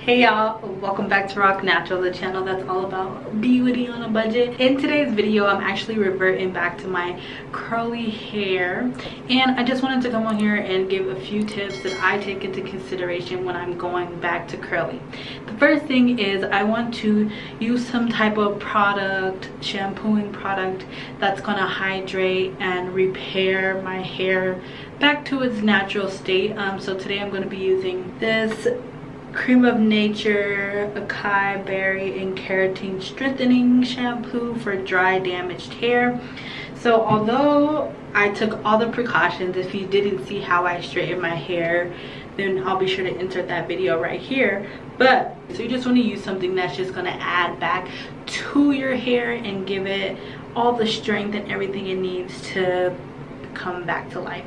Hey y'all, welcome back to Rock Natural, the channel that's all about beauty on a budget. In today's video, I'm actually reverting back to my curly hair, and I just wanted to come on here and give a few tips that I take into consideration when I'm going back to curly. The first thing is I want to use some type of product, shampooing product, that's gonna hydrate and repair my hair back to its natural state. So today I'm going to be using this Creme of Nature Acai Berry and Keratin Strengthening Shampoo for dry damaged hair. So although I took all the precautions, if you didn't see how I straightened my hair, then I'll be sure to insert that video right here. But so you just want to use something that's just going to add back to your hair and give it all the strength and everything it needs to come back to life.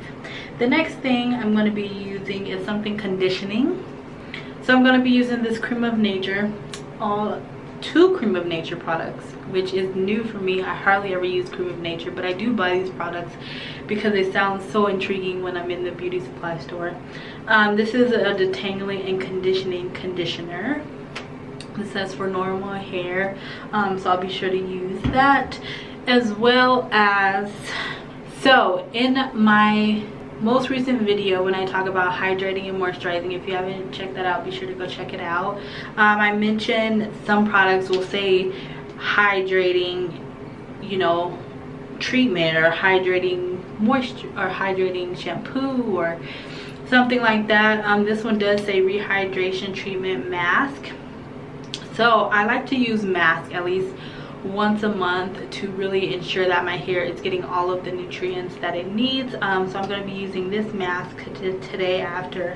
The next thing I'm going to be using is something conditioning. So I'm going to be using this Creme of Nature, two Creme of Nature products, which is new for me. I hardly ever use Creme of Nature, but I do buy these products because they sound so intriguing when I'm in the beauty supply store. This is a Detangling and Conditioning Conditioner. This says for normal hair, so I'll be sure to use that, as well as, so in my most recent video when I talk about hydrating and moisturizing, if you haven't checked that out, be sure to go check it out. I mentioned some products will say hydrating, you know, treatment, or hydrating moisture, or hydrating shampoo, or something like that. This one does say rehydration treatment mask. So I like to use mask at least once a month to really ensure that my hair is getting all of the nutrients that it needs. So I'm going to be using this mask today after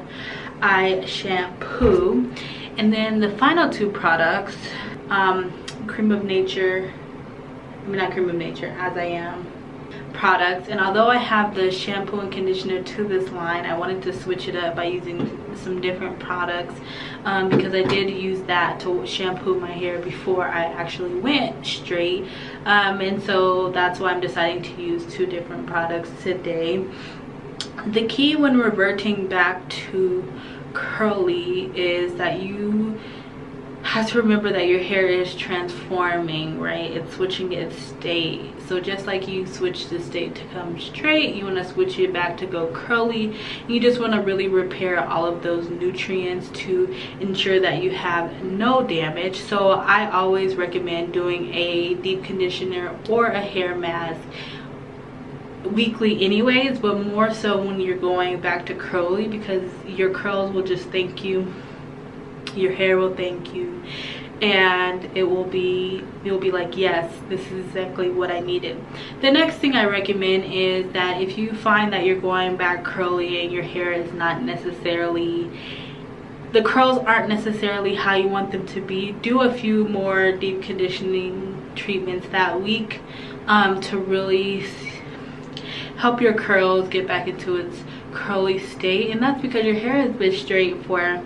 I shampoo. And then the final two products, Creme of Nature, not Creme of Nature, As I Am products. And although I have the shampoo and conditioner to this line, I wanted to switch it up by using some different products, because I did use that to shampoo my hair before I actually went straight, and so that's why I'm deciding to use two different products today. The key when reverting back to curly is that you have to remember that your hair is transforming, right? It's switching its state. So just like you switch the state to come straight, you want to switch it back to go curly. You just want to really repair all of those nutrients to ensure that you have no damage. So I always recommend doing a deep conditioner or a hair mask weekly anyways, but more so when you're going back to curly, because your curls will just thank you, your hair will thank you, and you'll be like, yes, this is exactly what I needed. The next thing I recommend is that if you find that you're going back curly and your hair is not necessarily, the curls aren't necessarily how you want them to be, do a few more deep conditioning treatments that week, to really help your curls get back into its curly state. And that's because your hair has been straight for,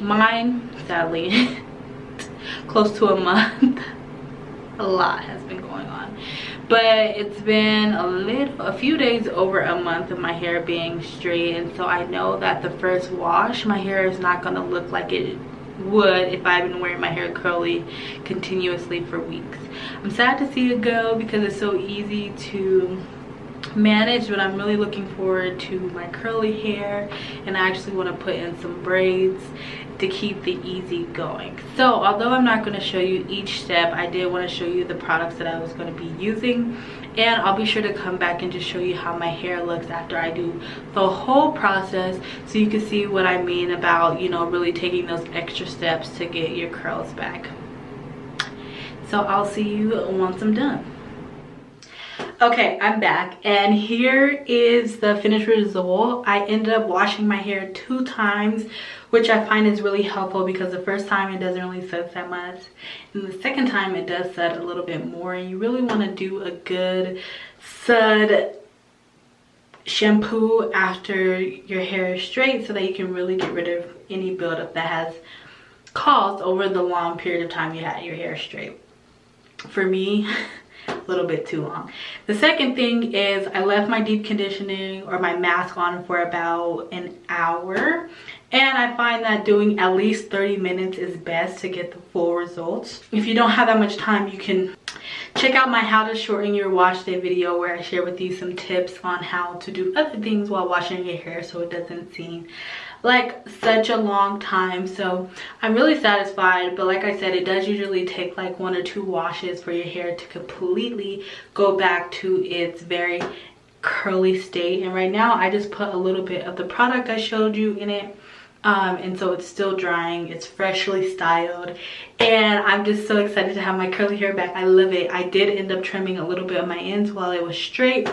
mine sadly, close to a month. A lot has been going on, but it's been a few days over a month of my hair being straight, and so I know that the first wash my hair is not going to look like it would if I've been wearing my hair curly continuously for weeks. I'm sad to see it go because it's so easy to manage, but I'm really looking forward to my curly hair, and I actually want to put in some braids to keep the easy going. So although I'm not going to show you each step, I did want to show you the products that I was going to be using, and I'll be sure to come back and just show you how my hair looks after I do the whole process, so you can see what I mean about, you know, really taking those extra steps to get your curls back. So I'll see you once I'm done. Okay, I'm back, and here is the finished result. I ended up washing my hair 2 times, which I find is really helpful because the first time it doesn't really set that much, and the second time it does set a little bit more. And you really want to do a good sud shampoo after your hair is straight, so that you can really get rid of any buildup that has caused over the long period of time you had your hair straight. For me, little bit too long. The second thing is I left my deep conditioning or my mask on for about an hour. And I find that doing at least 30 minutes is best to get the full results. If you don't have that much time, you can check out my how to shorten your wash day video where I share with you some tips on how to do other things while washing your hair so it doesn't seem like such a long time. So I'm really satisfied, but like I said, it does usually take like 1 or 2 washes for your hair to completely go back to its very curly state. And right now I just put a little bit of the product I showed you in it. And so it's still drying, it's freshly styled, and I'm just so excited to have my curly hair back. I love it. I did end up trimming a little bit of my ends while it was straight.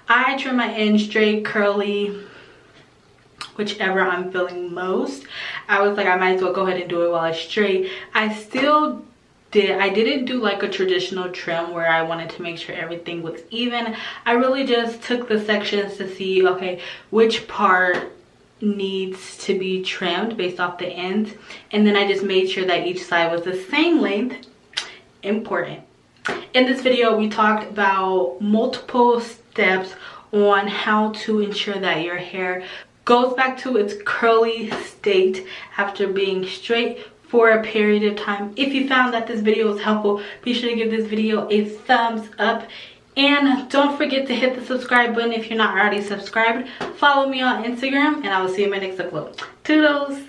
I trim my ends straight, curly, whichever I'm feeling most. I was like, I might as well go ahead and do it while it's straight. I didn't do like a traditional trim where I wanted to make sure everything was even. I really just took the sections to see, okay, which part needs to be trimmed based off the ends, and then I just made sure that each side was the same length. Important. In this video we talked about multiple steps on how to ensure that your hair goes back to its curly state after being straight for a period of time. If you found that this video was helpful, be sure to give this video a thumbs up. And don't forget to hit the subscribe button if you're not already subscribed. Follow me on Instagram, and I will see you in my next upload. Toodles!